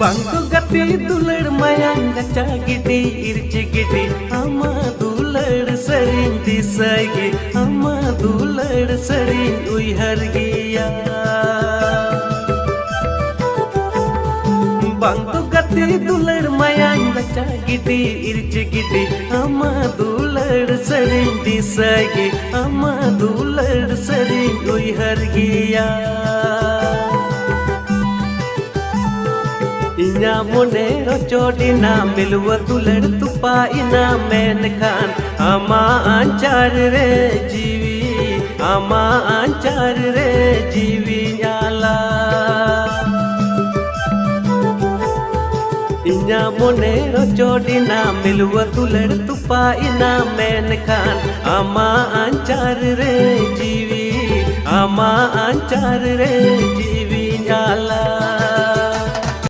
Bangku gati dular mayang gacha gidi irci gidi ama dular sering disagi ama dular sering uihar giya Bangku gati dular mayang gacha gidi irci gidi ama dular sering disagi ama dular sering uihar giya Inya monero chodina milwa dular tupa ina menkan ama anchar re jiwi nyala Inya monero chodina milwa dular tupa ina menkan ama anchar re jiwi nyala